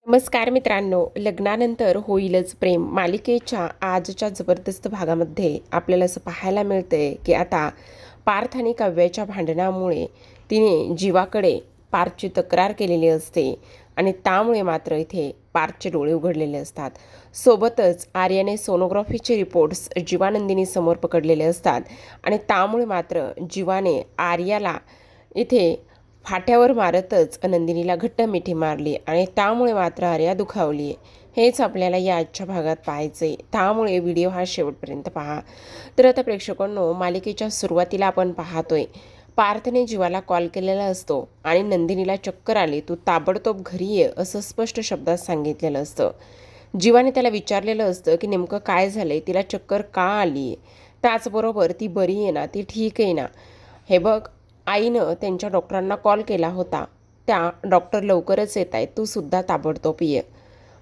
नमस्कार मित्रांनो, लग्नानंतर होईलच प्रेम मालिकेच्या आजच्या जबरदस्त भागामध्ये आपल्याला असं पाहायला मिळतंय की आता पार्थ आणि काव्याच्या भांडणामुळे तिने जीवाकडे पार्थची तक्रार केलेली असते आणि त्यामुळे मात्र इथे पार्थचे डोळे उघडलेले असतात. सोबतच आर्याने सोनोग्राफीचे रिपोर्ट्स जीवानंदिनी समोर पकडलेले असतात आणि त्यामुळे मात्र जीवाने आर्याला इथे फाट्यावर मारतच नंदिनीला घट्ट मिठी मारली आणि त्यामुळे मात्र आर्या दुखावली. हेच आपल्याला या आजच्या भागात पाहायचे, त्यामुळे व्हिडिओ हा शेवटपर्यंत पहा. तर आता प्रेक्षकांनो, मालिकेच्या सुरुवातीला आपण पाहतोय पार्थने जीवाला कॉल केलेला असतो आणि नंदिनीला चक्कर आली, तू ताबडतोब घरी ये असं स्पष्ट शब्दात सांगितलेलं असतं. जीवाने त्याला विचारलेलं असतं की नेमकं काय झालंय, तिला चक्कर का आली आहे, त्याचबरोबर ती बरी आहे ना, ती ठीक आहे ना. हे बघ, आईनं त्यांच्या डॉक्टरांना कॉल केला होता, त्या डॉक्टर लवकरच येत आहेत, तू सुद्धा ताबडतोब ये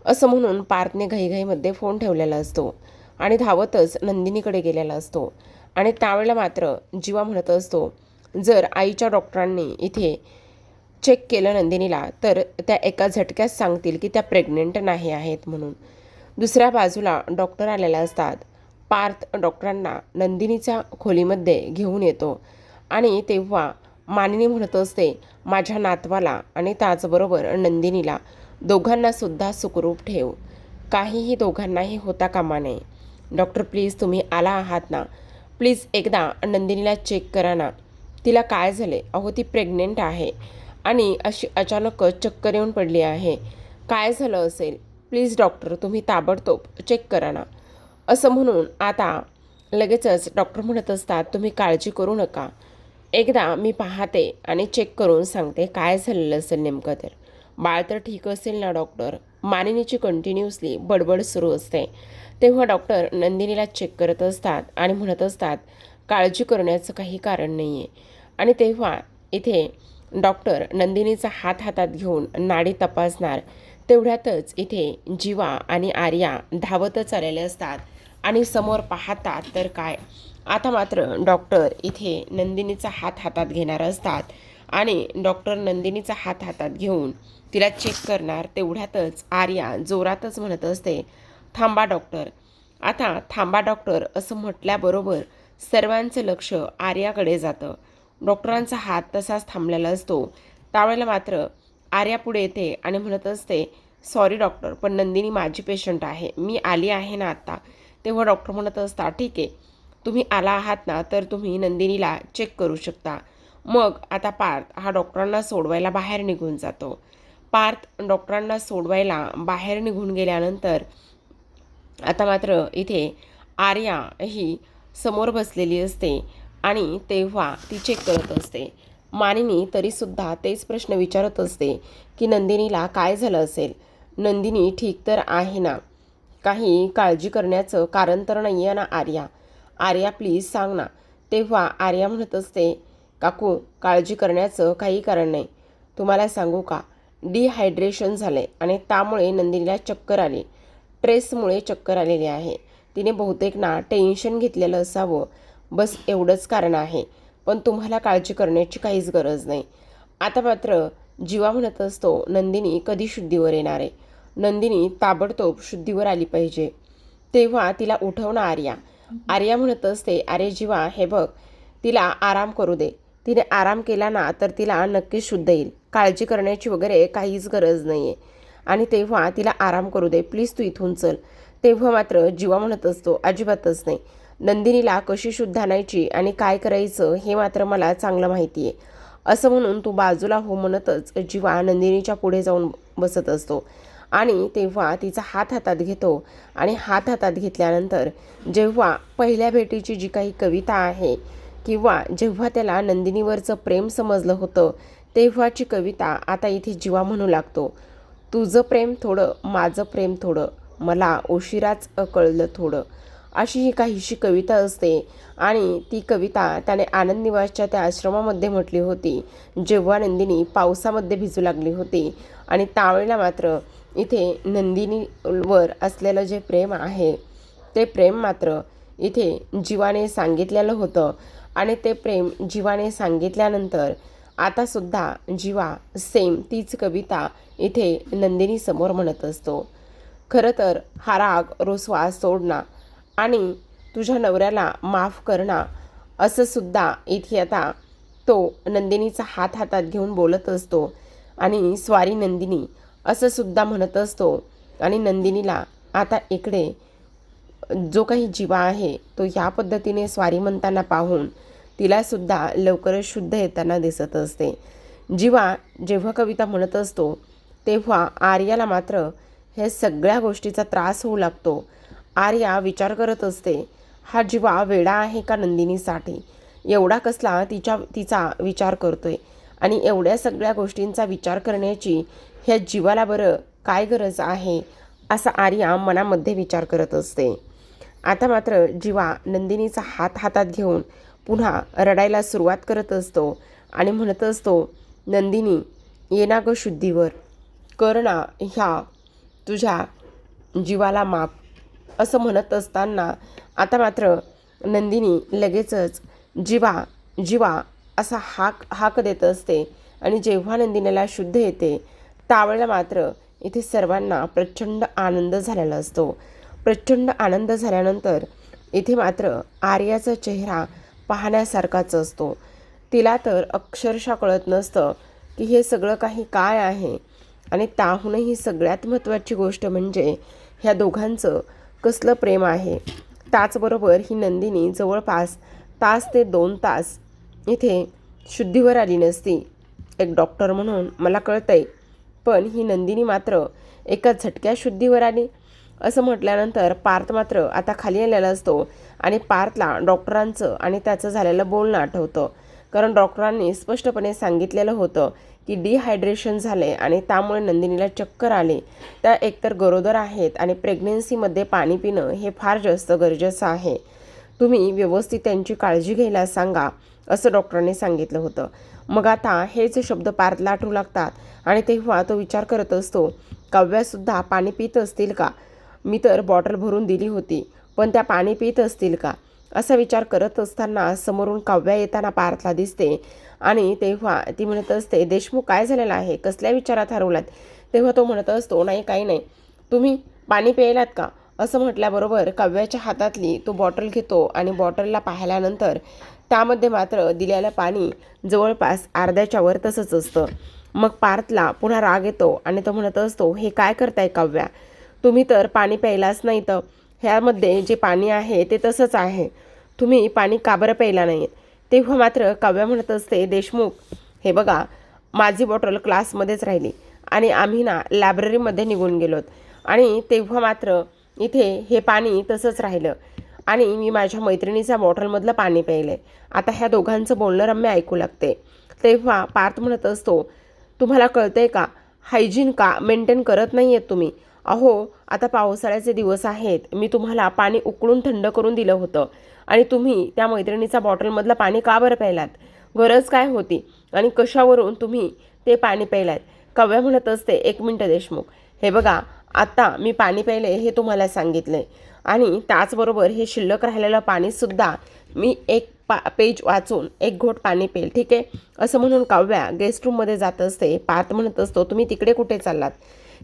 असं म्हणून पार्थने घाईघाईमध्ये फोन ठेवलेला असतो आणि धावतच नंदिनीकडे गेलेला असतो. आणि त्यावेळेला मात्र जीवा म्हणत असतो, जर आईच्या डॉक्टरांनी इथे चेक केलं नंदिनीला तर त्या एका झटक्यात सांगतील की त्या प्रेग्नंट नाही आहेत म्हणून. दुसऱ्या बाजूला डॉक्टर आलेले असतात. पार्थ डॉक्टरांना नंदिनीच्या खोलीमध्ये घेऊन येतो आणि तेव्हा मानिनी म्हणत असते, माझ्या नातवाला आणि त्याचबरोबर नंदिनीला दोघांनासुद्धा सुखरूप ठेव, काहीही दोघांनाही होता कामा नये. डॉक्टर प्लीज तुम्ही आला आहात ना, प्लीज एकदा नंदिनीला चेक करा ना, तिला काय झाले, अहो ती प्रेग्नेंट आहे आणि अशी अचानकच चक्कर येऊन पडली आहे, काय झालं असेल, प्लीज डॉक्टर तुम्ही ताबडतोब चेक करा ना असं म्हणून आता लगेचच डॉक्टर म्हणत असतात, तुम्ही काळजी करू नका, एकदा मी पाहते आणि चेक करून सांगते काय झालेलं असेल नेमकं. तर बाळ तर ठीक असेल ना डॉक्टर, मानिनीची कंटिन्युअसली बडबड सुरू असते. तेव्हा डॉक्टर नंदिनीला चेक करत असतात आणि म्हणत असतात, काळजी करण्याचं काही कारण नाही आहे. आणि तेव्हा इथे डॉक्टर नंदिनीचा हात हातात घेऊन नाडी तपासणार. तेवढ्यातच इथे जीवा आणि आर्या धावतच आलेले असतात आणि समोर पाहतात तर काय, आता मात्र डॉक्टर इथे नंदिनीचा हात हातात घेणार असतात आणि डॉक्टर नंदिनीचा हात हातात घेऊन तिला चेक करणार. तेवढ्यातच आर्या जोरातच म्हणत असते, थांबा डॉक्टर, आता थांबा डॉक्टर असं म्हटल्याबरोबर सर्वांचं लक्ष आर्याकडे जातं. डॉक्टरांचा हात तसाच थांबलेला असतो. त्यावेळेला मात्र आर्या पुढे येते आणि म्हणत असते, सॉरी डॉक्टर, पण नंदिनी माझी पेशंट आहे, मी आली आहे ना आत्ता. तेव्हा डॉक्टर म्हणत असतात, ठीक आहे, तुम्ही आला आहात ना, तर तुम्ही नंदिनीला चेक करू शकता. मग आता पार्थ हा डॉक्टरांना सोडवायला बाहेर निघून जातो. पार्थ डॉक्टरांना सोडवायला बाहेर निघून गेल्यानंतर आता मात्र इथे आर्या ही समोर बसलेली असते आणि तेव्हा ती चेक करत असते. मानिनी तरीसुद्धा तेच प्रश्न विचारत असते की नंदिनीला काय झालं असेल, नंदिनी ठीक तर आहे ना, काही काळजी करण्याचं कारण तर नाही आहे ना आर्या, आर्या प्लीज सांग ना. तेव्हा आर्या म्हणत असते, काकू काळजी करण्याचं काही कारण नाही, तुम्हाला सांगू का, डिहायड्रेशन झाले आणि त्यामुळे नंदिनीला चक्कर आली, स्ट्रेसमुळे चक्कर आलेली आहे, तिने बहुतेक ना टेन्शन घेतलेलं असावं, बस एवढंच कारण आहे, पण तुम्हाला काळजी करण्याची काहीच गरज नाही. आता मात्र जीवा म्हणत असतो, नंदिनी कधी शुद्धीवर येणार आहे, नंदिनी ताबडतोब शुद्धीवर आली पाहिजे. तेव्हा तिला उठवणं आर्या. आर्या म्हणत असते, अरे जीवा हे बघ, तिला आराम करू दे, तिने आराम केला ना तर तिला नक्कीच शुद्ध येईल, काळजी करण्याची वगैरे काहीच गरज नाही आहे आणि तेव्हा तिला आराम करू दे, प्लीज तू इथून चल. तेव्हा मात्र जीवा म्हणत असतो, अजिबातच नाही, नंदिनीला कशी शुद्ध आणायची आणि काय करायचं हे मात्र मला चांगलं माहिती आहे असं म्हणून तू बाजूला हो म्हणतच जीवा नंदिनीच्या पुढे जाऊन बसत असतो आणि तेव्हा तिचा हात हातात घेतो आणि हात हातात घेतल्यानंतर जेव्हा पहिल्या भेटीची जी काही कविता आहे किंवा जेव्हा त्याला नंदिनीवरचं प्रेम समजलं होतं तेव्हाची कविता आता इथे जीवा म्हणू लागतो, तुझं प्रेम थोडं माझं प्रेम थोडं, मला उशिराच कळलं थोडं, अशी ही काहीशी कविता असते. आणि ती कविता त्याने आनंद निवासच्या त्या आश्रमामध्ये म्हटली होती जेव्हा नंदिनी पावसामध्ये भिजू लागली होती आणि त्यावेळेला मात्र इथे नंदिनीवर असलेलं जे प्रेम आहे ते प्रेम मात्र इथे जीवाने सांगितलेलं होतं आणि ते प्रेम जीवाने सांगितल्यानंतर आतासुद्धा जीवा सेम तीच कविता इथे नंदिनी समोर म्हणत असतो. खरं तर हा राग रुसवा सोडणं आणि तुझ्या नवऱ्याला माफ करणं असं सुद्धा इथे आता तो नंदिनीचा हात हातात घेऊन बोलत असतो आणि स्वारी नंदिनी असं सुद्धा म्हणत असतो. आणि नंदिनीला आता इकडे जो काही जीवा आहे तो ह्या पद्धतीने स्वारी म्हणताना पाहून तिलासुद्धा लवकरच शुद्ध येताना दिसत असते. जीवा जेव्हा कविता म्हणत असतो तेव्हा आर्याला मात्र हे सगळ्या गोष्टीचा त्रास होऊ लागतो. आर्या विचार करत असते, हा जीवा वेडा आहे का नंदिनीसाठी? एवढा कसला तिचा विचार करतोय आणि एवढ्या सगळ्या गोष्टींचा विचार करण्याची ह्या जीवाला बरं काय गरज आहे, असा आर्या मनामध्ये विचार करत असते. आता मात्र जीवा नंदिनीचा हात हातात घेऊन पुन्हा रडायला सुरुवात करत असतो आणि म्हणत असतो, नंदिनी ये ना गं शुद्धीवर, कर ना ह्या तुझ्या जीवाला माफ, असं म्हणत असताना आता मात्र नंदिनी लगेचच जीवा जीवा असा हाक देत असते. आणि जेव्हा नंदिनीला शुद्ध येते त्यावेळेला मात्र इथे सर्वांना प्रचंड आनंद झालेला असतो. प्रचंड आनंद झाल्यानंतर इथे मात्र आर्याचा चेहरा पाहण्यासारखाच असतो. तिला तर अक्षरशः कळत नसतं की हे सगळं काही काय आहे. आणि त्याहूनही सगळ्यात महत्त्वाची गोष्ट म्हणजे ह्या दोघांचं कसलं प्रेम आहे. त्याचबरोबर ही नंदिनी जवळपास तास ते 2 तास इथे शुद्धीवर आली नसती. एक डॉक्टर म्हणून मला कळतंय, पण ही नंदिनी मात्र एका झटक्या शुद्धीवर आली. असं म्हटल्यानंतर पार्थ मात्र आता खाली आलेला असतो आणि पार्थला डॉक्टरांचं आणि त्याचं झालेलं बोलणं आठवतं. कारण डॉक्टरांनी स्पष्टपणे सांगितलेलं होतं की डिहायड्रेशन झाले आणि त्यामुळे नंदिनीला चक्कर आले. त्या एकतर गरोदर आहेत आणि प्रेग्नेन्सीमध्ये पाणी पिणं हे फार जास्त गरजेचं आहे. तुम्ही व्यवस्थित त्यांची काळजी घ्यायला सांगा, असं डॉक्टरांनी सांगितलं होतं. मग आता हेच शब्द पार्थला आठवू लागतात आणि तेव्हा तो विचार करत असतो, काव्यासुद्धा पाणी पित असतील का? मी तर बॉटल भरून दिली होती, पण त्या पाणी पित असतील का? असा विचार करत असताना समोरून काव्या येताना पार्थला दिसते आणि तेव्हा ती म्हणत असते, देशमुख काय झालेलं आहे, कसल्या विचारात हरवलात? तेव्हा तो म्हणत असतो, नाही काही नाही, तुम्ही पाणी प्यायलात का? असं म्हटल्याबरोबर काव्याच्या हातातली तो बॉटल घेतो आणि बॉटलला पाहिल्यानंतर त्यामध्ये मात्र दिलेलं पाणी जवळपास अर्ध्याच्या वर तसंच असतं. मग पार्थला पुन्हा राग येतो आणि तो म्हणत असतो, हे काय करताय काव्या? तुम्ही तर पाणी प्यायलाच नाही, तर ह्यामध्ये जे पाणी आहे ते तसंच आहे, तुम्ही पाणी का बरं प्यायला नाही? तेव्हा मात्र काव्या म्हणत असते, देशमुख हे बघा, माझी बॉटल क्लासमध्येच राहिली आणि आम्ही ना लायब्ररीमध्ये निघून गेलोत आणि तेव्हा मात्र इथे हे पाणी तसंच राहिलं आणि मी माझ्या मैत्रिणीच्या बॉटलमधलं पाणी प्यायलं. आता ह्या दोघांचं बोलणं रम्य ऐकू लागते. तेव्हा पार्थ म्हणत असतो, तुम्हाला कळतंय का, हायजीन का मेंटेन करत नाही आहेत तुम्ही? अहो आता पावसाळ्याचे दिवस आहेत, मी तुम्हाला पाणी उकळून थंड करून दिलं होतं आणि तुम्ही त्या मैत्रिणीचा बॉटलमधलं पाणी का बरं प्यायलात? गरज काय होती आणि कशावरून तुम्ही ते पाणी प्यायलात? काव्या म्हणत असते, एक मिनटं देशमुख, हे बघा, आता मी पाणी प्यायले हे तुम्हाला सांगितले आणि त्याचबरोबर हे शिल्लक राहिलेलं पाणीसुद्धा मी एक पेज वाचून एक घोट पाणी पेल, ठीक आहे? असं म्हणून काव्या गेस्ट रूममध्ये जात असते. पार्थ म्हणत असतो, तुम्ही तिकडे कुठे चाललात?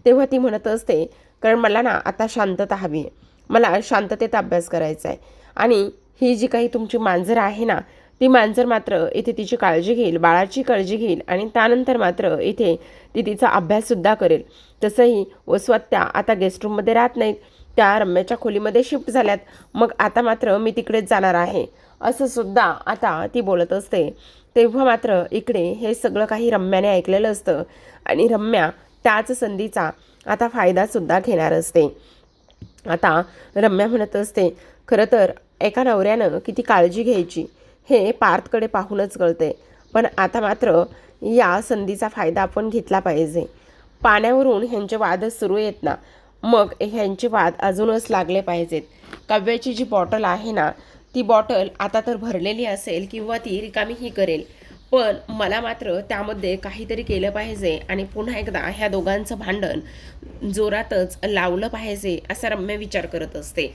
तेव्हा ती म्हणत असते, कारण मला ना आता शांतता हवी आहे, मला शांततेत अभ्यास करायचा आहे आणि ही जी काही तुमची मांजर आहे ना, ती मांजर मात्र इथे तिची काळजी घेईल, बाळाची काळजी घेईल आणि त्यानंतर मात्र इथे ती तिचा अभ्याससुद्धा करेल. तसंही वसवात्या आता गेस्ट रूममध्ये राहत नाहीत, त्या रम्याच्या खोलीमध्ये शिफ्ट झाल्यात, मग आता मात्र मी तिकडेच जाणार आहे, असं सुद्धा आता ती बोलत असते. तेव्हा मात्र इकडे हे सगळं काही रम्याने ऐकलेलं असतं आणि रम्या त्याच संधीचा आता फायदासुद्धा घेणार असते. आता रम्या म्हणत असते, खरं तर एका नवऱ्यानं किती काळजी घ्यायची हे पार्थकडे पाहूनच कळते, पण आता मात्र या संधीचा फायदा आपण घेतला पाहिजे. पाण्यावरून ह्यांचे वादच सुरू आहेत ना, मग ह्यांचे वाद अजूनच लागले पाहिजेत. काव्याची जी बॉटल आहे ना, ती बॉटल आता तर भरलेली असेल किंवा ती रिकामीही करेल, पण मला मात्र त्यामध्ये काहीतरी केलं पाहिजे आणि पुन्हा एकदा ह्या दोघांचं भांडण जोरातच लावलं पाहिजे, असा रम्य विचार करत असते.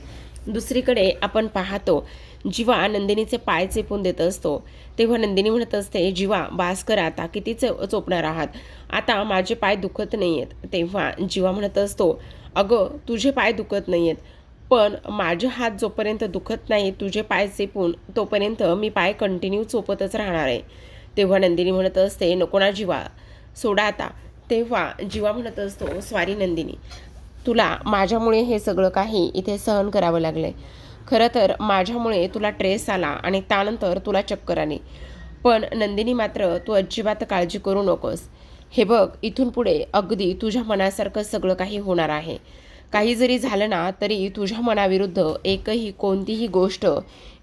दुसरीकडे आपण पाहतो जीवा नंदिनीचे पाय चेपून देत असतो तेव्हा नंदिनी म्हणत असते, जीवा बास करा आता, किती चोपणार आहात, आता माझे पाय दुखत नाही आहेत. तेव्हा जीवा म्हणत असतो, अगं तुझे पाय दुखत नाही आहेत, पण माझे हात जोपर्यंत दुखत नाही तुझे पाय चेपून तोपर्यंत मी पाय कंटिन्यू चोपतच राहणार आहे. तेव्हा नंदिनी म्हणत असते, नको ना जीवा, सोडा आता. तेव्हा जीवा म्हणत असतो, सॉरी नंदिनी, तुला माझ्यामुळे हे सगळं काही इथे सहन करावं लागलं आहे. खरं तर माझ्यामुळे तुला ट्रेस आला आणि त्यानंतर तुला चक्कर आली, पण नंदिनी मात्र तू अजिबात काळजी करू नकोस. हे बघ, इथून पुढे अगदी तुझ्या मनासारखं सगळं काही होणार आहे. काही जरी झालं ना तरी तुझ्या मनाविरुद्ध एकही कोणतीही गोष्ट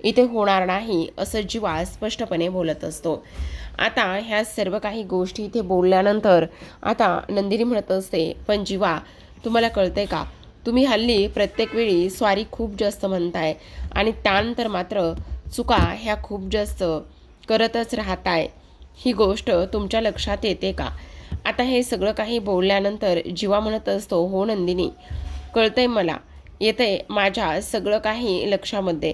इथे होणार नाही, असं जीवा स्पष्टपणे बोलत असतो. आता ह्या सर्व काही गोष्टी इथे बोलल्यानंतर आता नंदिनी म्हणत असते, पण जीवा तुम्हाला कळतंय का, तुम्ही हल्ली प्रत्येक वेळी स्वारी खूप जास्त म्हणताय आणि त्यानंतर मात्र चुका ह्या खूप जास्त करतच राहताय, ही गोष्ट तुमच्या लक्षात येते का? आता हे सगळं काही बोलल्यानंतर जीवा म्हणत असतो, हो नंदिनी, कळतंय मला, येतंय माझ्या सगळं काही लक्षामध्ये,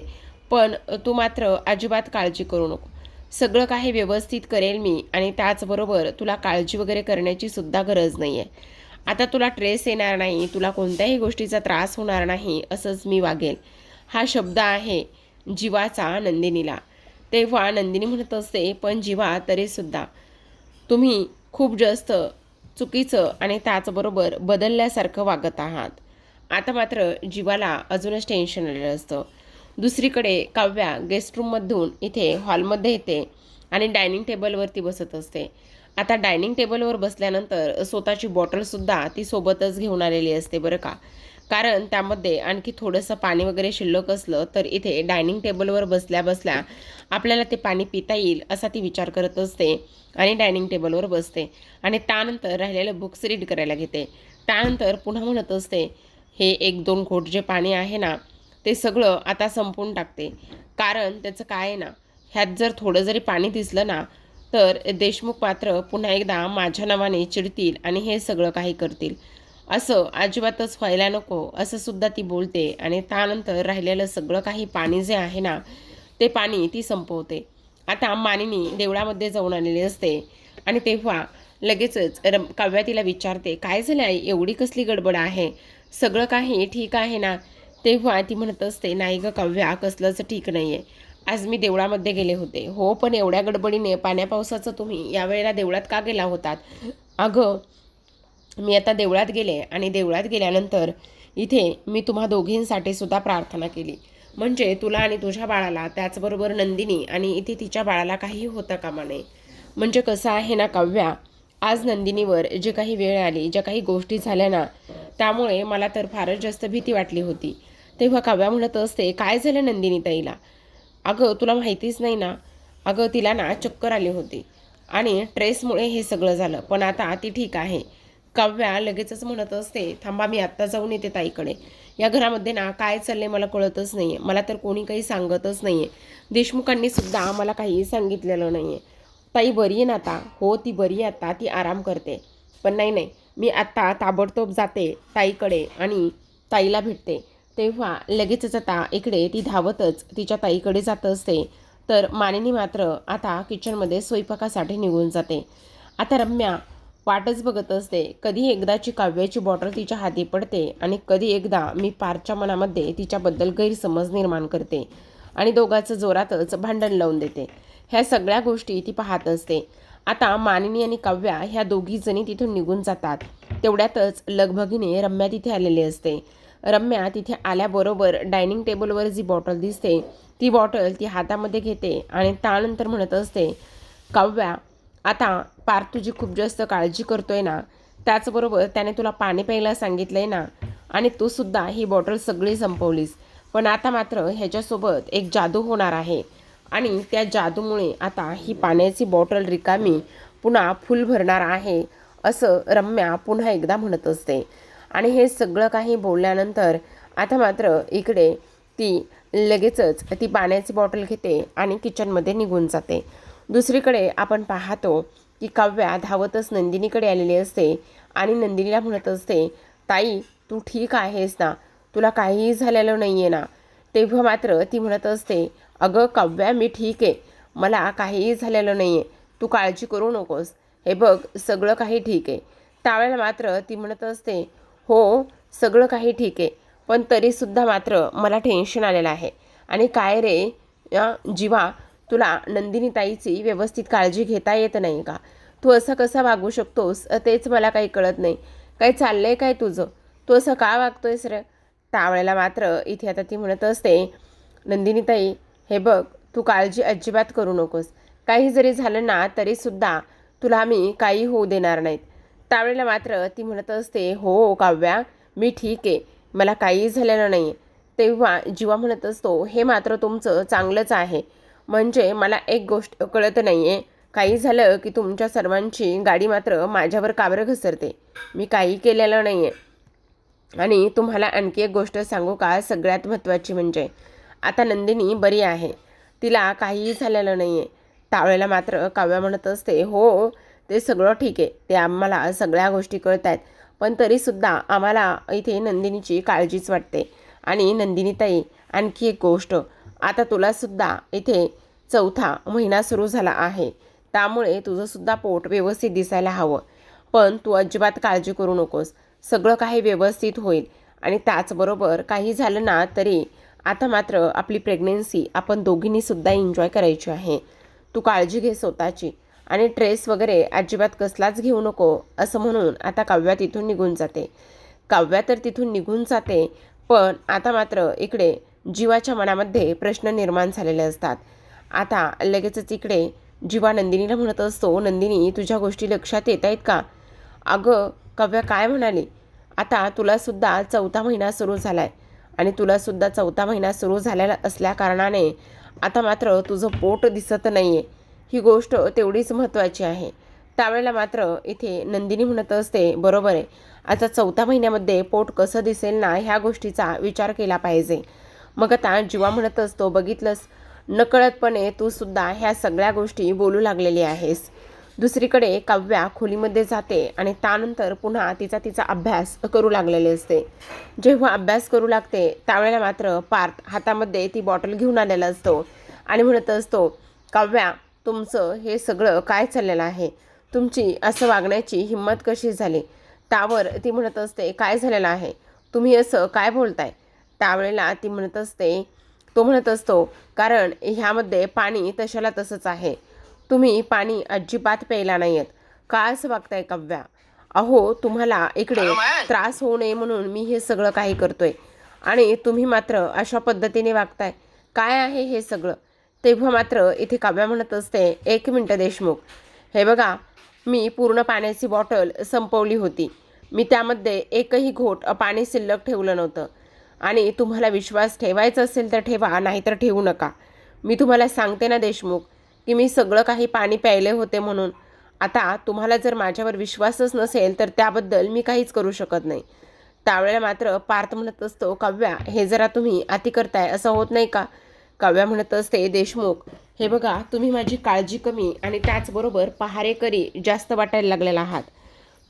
पण तू मात्र अजिबात काळजी करू नको, सगळं काही व्यवस्थित करेल मी आणि त्याचबरोबर तुला काळजी वगैरे करण्याची सुद्धा गरज नाही आहे. आता तुला ट्रेस येणार नाही, तुला कोणत्याही गोष्टीचा त्रास होणार नाही, असंच मी वागेल. हा शब्द आहे जीवाचा नंदिनीला. तेव्हा नंदिनी म्हणत असते, पण जीवा तरीसुद्धा तुम्ही खूप जास्त चुकीचं आणि त्याचबरोबर बदलल्यासारखं वागत आहात. आता मात्र जीवाला अजूनच टेन्शन आलेलं असतं. दुसरीकडे काव्या गेस्ट रूममधून इथे हॉलमध्ये येते आणि डायनिंग टेबलवरती बसत असते. आता डायनिंग टेबलवर बसल्यानंतर स्वतःची बॉटलसुद्धा ती सोबतच घेऊन आलेली असते बरं का, कारण त्यामध्ये आणखी थोडंसं पाणी वगैरे शिल्लक असलं तर इथे डायनिंग टेबलवर बसल्या बसल्या आपल्याला ते पाणी पिता येईल असा ती विचार करत असते आणि डायनिंग टेबलवर बसते आणि त्यानंतर राहिलेलं बुक्स रीड करायला घेते. त्यानंतर पुन्हा म्हणत असते, हे 1-2 घोट जे पाणी आहे ना ते सगळं आता संपवून टाकते, कारण त्याचं काय आहे ना, ह्यात जर थोडं जरी पाणी दिसलं ना तर देशमुख मात्र पुन्हा एकदा माझ्या नावाने चिडतील आणि हे सगळं काही करतील, असं अजिबातच व्हायला नको, असं सुद्धा ती बोलते आणि त्यानंतर राहिलेलं सगळं काही पाणी जे आहे ना ते पाणी ती संपवते. आता मानिनी देवळामध्ये जाऊन आलेली असते आणि तेव्हा लगेचच काव्या तिला विचारते, काय झालं आई, एवढी कसली गडबड आहे, सगळं काही ठीक आहे ना? तेव्हा ती म्हणत असते, नाही गं काव्या, कसलंच ठीक नाही आहे, आज मी देवळामध्ये गेले होते. हो, पण एवढ्या गडबडीने पाण्यापावसाचं तुम्ही यावेळेला देवळात का गेला होतात? अगं, मी आता देवळात गेले आणि देवळात गेल्यानंतर इथे मी तुम्हा दोघींसाठी सुद्धा प्रार्थना केली, म्हणजे तुला आणि तुझ्या बाळाला, त्याचबरोबर नंदिनी आणि इथे तिच्या बाळाला काही होता कामा नये. म्हणजे कसं आहे ना काव्या, आज नंदिनीवर जे काही वेळ आली, ज्या काही गोष्टी झाल्या ना, त्यामुळे मला तर फारच जास्त भीती वाटली होती. तेव्हा काव्या म्हणत असते, काय झालं नंदिनी ताईला? अगं तुला माहितीच नाही ना, अगं तिला ना चक्कर आली होती आणि ट्रेसमुळे हे सगळं झालं, पण आता ती ठीक आहे. काव्या लगेचच म्हणत असते, थांबा मी आत्ता जाऊन येते ताईकडे, या घरामध्ये ना काय चाललंय मला कळतच नाही आहे, मला तर कोणी काही सांगतच नाही आहे, देशमुखांनी सुद्धा मला काही सांगितलेलं नाही आहे. ताई बरी आहे ना आता? हो, ती बरी आहे आता, ती आराम करते. पण नाही नाही, मी आत्ता ताबडतोब जाते ताईकडे आणि ताईला भेटते. तेव्हा लगेचच आता इकडे ती धावतच तिच्या ताईकडे जात असते, तर मानिनी मात्र आता किचनमध्ये स्वयंपाकासाठी निघून जाते. आता रम्या वाटच बघत असते, कधी एकदाची काव्याची बॉटल तिच्या हाती पडते आणि कधी एकदा मी पारच्या मनामध्ये तिच्याबद्दल गैरसमज निर्माण करते आणि दोघांचं जोरातच भांडण लावून देते. ह्या सगळ्या गोष्टी ती पाहत असते. आता मानिनी आणि काव्या ह्या दोघी जणी तिथून निघून जातात. तेवढ्यातच लगबगीने रम्या तिथे आलेली असते. रम्या तिथे आल्याबरोबर डायनिंग टेबलवर जी बॉटल दिसते ती बॉटल ती हातामध्ये घेते आणि त्यानंतर म्हणत असते, काव्या, आता पार्थ तुझी खूप जास्त काळजी करतोय ना, त्याचबरोबर त्याने तुला पाणी प्यायला सांगितलंय ना, आणि तू सुद्धा ही बॉटल सगळी संपवलीस, पण आता मात्र ह्याच्यासोबत एक जादू होणार आहे आणि त्या जादूमुळे आता ही पाण्याची बॉटल रिकामी पुन्हा फुल भरणार आहे, असं रम्या पुन्हा एकदा म्हणत असते. आणि हे सगळं काही बोलल्यानंतर आता मात्र इकडे ती लगेचच ती पाण्याची बॉटल घेते आणि किचनमध्ये निघून जाते. दुसरीकडे आपण पाहतो की काव्या धावतच नंदिनीकडे आलेली असते आणि नंदिनीला म्हणत असते, ताई तू ठीक आहेस ना, तुला काहीही झालेलं नाही आहे ना? तेव्हा मात्र ती म्हणत असते, अगं काव्या, मी ठीक आहे, मला काहीही झालेलं नाही आहे, तू काळजी करू नकोस, हे बघ सगळं काही ठीक आहे. त्यावेळेला मात्र ती म्हणत असते, हो सगळं काही ठीक आहे, पण तरीसुद्धा मात्र मला टेन्शन आलेलं आहे. आणि काय रे जीवा, तुला नंदिनी ताईची व्यवस्थित काळजी घेता येत नाही का? तू असं कसं वागू शकतोस तेच मला काही कळत नाही. काही चाललंय काय तुझं? तू असं का वागतोयस रे? त्यावेळेला मात्र इथे आता ती म्हणत असते, नंदिनी ताई, हे बघ तू काळजी अजिबात करू नकोस. काही जरी झालं ना तरीसुद्धा तुला आम्ही काही होऊ देणार नाहीत. त्यावेळेला मात्र ती म्हणत असते, हो काव्या, मी ठीक आहे, मला काहीही झालेलं नाही आहे. तेव्हा जीवा म्हणत असतो, हे मात्र तुमचं चांगलंच आहे. म्हणजे मला एक गोष्ट कळत नाही आहे, काही झालं की तुमच्या सर्वांची गाडी मात्र माझ्यावर का बरं घसरते? मी काही केलेलं नाही आहे. आणि तुम्हाला आणखी एक गोष्ट सांगू का? सगळ्यात महत्त्वाची म्हणजे आता नंदिनी बरी आहे, तिला काहीही झालेलं नाही आहे. त्यावेळेला मात्र काव्या म्हणत असते, हो ते सगळं ठीक आहे, ते आम्हाला सगळ्या गोष्टी कळत आहेत, पण तरीसुद्धा आम्हाला इथे नंदिनीची काळजीच वाटते. आणि नंदिनी ताई, आणखी एक गोष्ट, आता तुलासुद्धा इथे 4था महिना सुरू झाला आहे, त्यामुळे तुझंसुद्धा पोट व्यवस्थित दिसायला हवं. पण तू अजिबात काळजी करू नकोस, सगळं काही व्यवस्थित होईल. आणि त्याचबरोबर काही झालं ना तरी आता मात्र आपली प्रेग्नेन्सी आपण दोघींनीसुद्धा एन्जॉय करायची आहे. तू काळजी घे स्वतःची, आणि ट्रेस वगैरे अजिबात कसलाच घेऊ नको, असं म्हणून आता काव्या तिथून निघून जाते. काव्या तर तिथून निघून जाते, पण आता मात्र इकडे जीवाच्या मनामध्ये प्रश्न निर्माण झालेले असतात. आता लगेचच इकडे जीवा नंदिनीला म्हणत असतो, नंदिनी तुझ्या गोष्टी लक्षात येत आहेत का? अगं काव्या काय म्हणाली? आता तुलासुद्धा 4था महिना सुरू झाला आहे, आणि तुलासुद्धा 4था महिना सुरू झालेला असल्या कारणाने आता मात्र तुझं पोट दिसत नाही आहे, ही गोष्ट तेवढीच महत्त्वाची आहे. त्यावेळेला मात्र इथे नंदिनी म्हणत असते, बरोबर आहे, आता 4थ्या महिन्यामध्ये पोट कसं दिसेल ना, ह्या गोष्टीचा विचार केला पाहिजे. मग आता जीवा म्हणत असतो, बघितलंस, नकळतपणे तू सुद्धा ह्या सगळ्या गोष्टी बोलू लागलेली आहेस. दुसरीकडे काव्या खोलीमध्ये जाते आणि त्यानंतर पुन्हा तिचा अभ्यास करू लागलेले असते. जेव्हा अभ्यास करू लागते त्यावेळेला मात्र पार्थ हातामध्ये ती बॉटल घेऊन आलेला असतो आणि म्हणत असतो, काव्या, तुमचं हे सगळं काय चाललेलं आहे? तुमची असं वागण्याची हिंमत कशी झाली? त्यावर ती म्हणत असते, काय झालेलं आहे? तुम्ही असं काय बोलताय? त्यावेळेला ती म्हणत असते, तो म्हणत असतो, कारण ह्यामध्ये पाणी तशाला तसंच आहे, तुम्ही पाणी अजिबात प्यायला नाही आहेत. का असं वागताय काव्या? अहो तुम्हाला इकडे त्रास होऊ नये म्हणून मी हे सगळं काही करतोय, आणि तुम्ही मात्र अशा पद्धतीने वागताय. काय आहे हे सगळं? तेव्हा मात्र इथे काव्या म्हणत असते, 1 मिनटं देशमुख, हे बघा, मी पूर्ण पाण्याची बॉटल संपवली होती, मी त्यामध्ये एकही घोट पाणी शिल्लक ठेवलं नव्हतं. आणि तुम्हाला विश्वास ठेवायचा असेल तर ठेवा, नाहीतर ठेवू नका. मी तुम्हाला सांगते ना देशमुख, की मी सगळं काही पाणी प्यायले होते म्हणून. आता तुम्हाला जर माझ्यावर विश्वासच नसेल तर त्याबद्दल मी काहीच करू शकत नाही. त्यावेळेला मात्र पार्थ म्हणत असतो, काव्या, हे जरा तुम्ही अति करताय, असं होत नाही का? काव्या म्हणत असते, देशमुख, हे बघा, तुम्ही माझी काळजी कमी आणि त्याचबरोबर पहारेकरी जास्त वाटायला लागलेला आहात.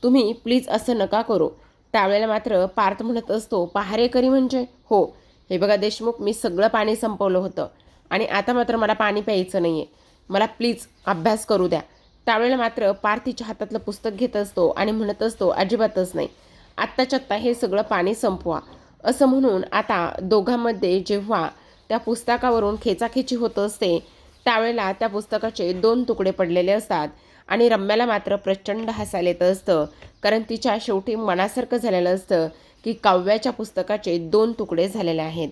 तुम्ही प्लीज असं नका करू. त्यावेळेला मात्र पार्थ म्हणत असतो, पहारेकरी म्हणजे? हो, हे बघा देशमुख, मी सगळं पाणी संपवलं होतं आणि आता मात्र मला पाणी प्यायचं नाही आहे, मला प्लीज अभ्यास करू द्या. त्यावेळेला मात्र पार्थ तिच्या हातातलं पुस्तक घेत असतो आणि म्हणत असतो, अजिबातच नाही, आत्ताच्या आत्ता हे सगळं पाणी संपवा. असं म्हणून आता दोघांमध्ये जेव्हा त्या पुस्तकावरून खेचाखेची होत असते त्यावेळेला त्या पुस्तकाचे 2 तुकडे पडलेले असतात आणि रम्याला मात्र प्रचंड हसायला येतं असतं, कारण तिच्या शेवटी मनासारखं झालेलं असतं की काव्याच्या पुस्तकाचे 2 तुकडे झालेले आहेत.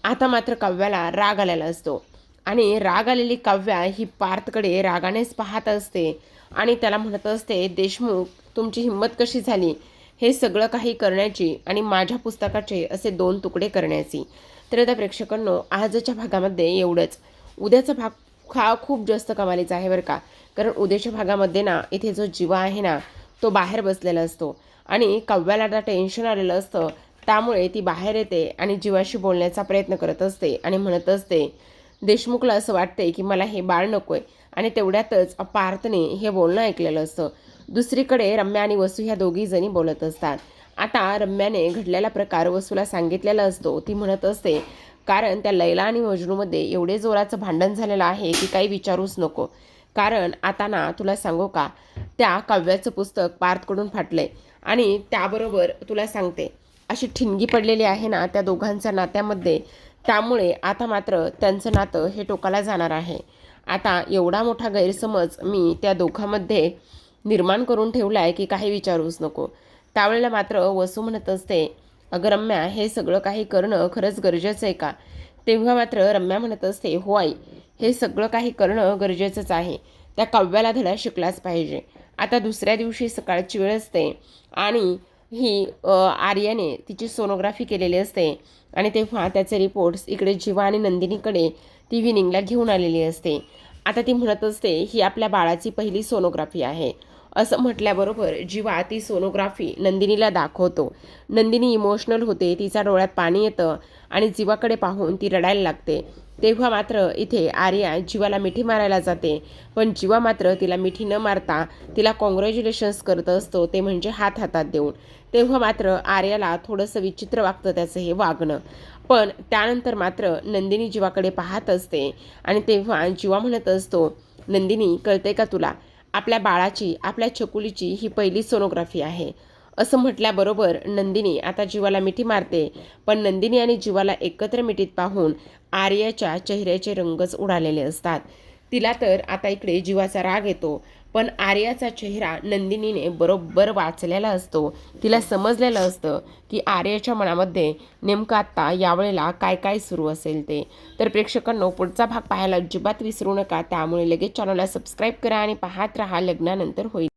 आता मात्र काव्याला राग आलेला असतो आणि राग आलेली काव्या ही पार्थकडे रागानेच पाहत असते आणि त्याला म्हणत असते, देशमुख, तुमची हिंमत कशी झाली हे सगळं काही करण्याची आणि माझ्या पुस्तकाचे असे 2 तुकडे करण्याची? तर आता प्रेक्षकांनो, आजच्या भागामध्ये एवढंच. उद्याचा भाग हा खूप जास्त कमालीचा आहे बरं का, कारण उद्याच्या भागामध्ये ना इथे जो जीवा आहे ना तो बाहेर बसलेला असतो आणि काव्याला आता टेन्शन आलेलं असतं, त्यामुळे ती बाहेर येते आणि जीवाशी बोलण्याचा प्रयत्न करत असते आणि म्हणत असते, देशमुखला असं वाटते की मला हे बाळ नको आहे, आणि तेवढ्यातच पार्थने हे बोलणं ऐकलेलं असतं. दुसरीकडे रम्या आणि वसू ह्या दोघीजणी बोलत असतात. आता रम्याने घडलेला प्रकार वसूला सांगितलेला असतो. ती म्हणत असते, कारण त्या लैला आणि मजनूमध्ये एवढे जोराचं भांडण झालेलं आहे की काही विचारूच नको. कारण आता ना तुला सांगू का, त्या काव्याचं पुस्तक पार्थकडून फाटलंय आणि त्याबरोबर तुला सांगते अशी ठिणगी पडलेली आहे ना त्या दोघांच्या नात्यामध्ये. त्यामुळे आता मात्र त्यांचं नातं हे टोकाला जाणार आहे. आता एवढा मोठा गैरसमज मी त्या दोघांमध्ये निर्माण करून ठेवला आहे की काही विचारूच नको. त्यावेळेला मात्र वसू म्हणत असते, अगं रम्या, हे सगळं काही करणं खरंच गरजेचं आहे का? तेव्हा मात्र रम्या म्हणत असते, हो आई, हे सगळं काही करणं गरजेचंच आहे. त्या काव्याला धडा शिकलाच पाहिजे. आता दुसऱ्या दिवशी सकाळची वेळ असते आणि ही आर्याने तिची सोनोग्राफी केलेली असते आणि तेव्हा त्याचे रिपोर्ट्स इकडे जीवा आणि नंदिनीकडे ती विनिंगला घेऊन आलेली असते. आता ती म्हणत असते, ही आपल्या बाळाची पहिली सोनोग्राफी आहे. असं म्हटल्याबरोबर जीवा ती सोनोग्राफी नंदिनीला दाखवतो. नंदिनी इमोशनल होते, तिच्या डोळ्यात पाणी येतं आणि जीवाकडे पाहून ती रडायला लागते. तेव्हा मात्र इथे आर्या जीवाला मिठी मारायला जाते, पण जीवा मात्र तिला मिठी न मारता तिला कॉंग्रॅच्युलेशन्स करत असतो, ते म्हणजे हात हातात देऊन. तेव्हा मात्र आर्याला थोडंसं विचित्र वागतं त्याचं हे वागणं. पण त्यानंतर मात्र नंदिनी जीवाकडे पाहत असते आणि तेव्हा जीवा म्हणत असतो, नंदिनी, कळते का तुला, आपल्या बाळाची, आपल्या छकुलीची ही पहिली सोनोग्राफी आहे. असं म्हटल्याबरोबर नंदिनी आता जीवाला मिठी मारते, पण नंदिनी आणि जीवाला एकत्र मिठीत पाहून आर्याच्या चेहऱ्याचे रंगच उडालेले असतात. तिला तर आता इकडे जीवाचा राग येतो, पण आर्याचा चेहरा नंदिनीने बरोबर वाचलेला असतो. तिला समजलेलं असतं की आर्याच्या मनामध्ये नेमकं आत्ता यावेळेला काय काय सुरू असेल ते. तर प्रेक्षकांनो, पुढचा भाग पाहायला अजिबात विसरू नका. त्यामुळे लगेच चॅनलला सबस्क्राईब करा आणि पाहत राहा लग्नानंतर होईल.